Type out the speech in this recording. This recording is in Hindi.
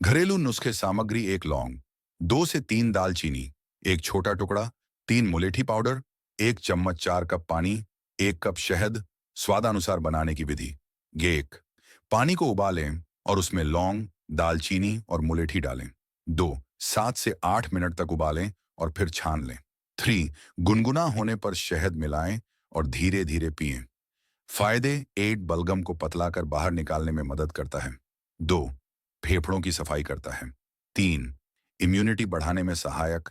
घरेलू नुस्खे सामग्री: एक लौंग, 2 से 3 दालचीनी, एक छोटा टुकड़ा, 3 मुलेठी पाउडर, 1 चम्मच 4 कप पानी, 1 कप शहद। स्वादानुसार बनाने की विधि। एक, पानी को उबालें और उसमें लौंग, दालचीनी और मुलेठी डालें। 2, 7 से 8 मिनट तक उबालें और फिर छान लें। 3, गुनगुना होने पर शहद मिलाएं और धीरे धीरे पिएं। फायदे: 8, बलगम को पतला कर बाहर निकालने में मदद करता है। 2, फेफड़ों की सफाई करता है। 3, इम्यूनिटी बढ़ाने में सहायक।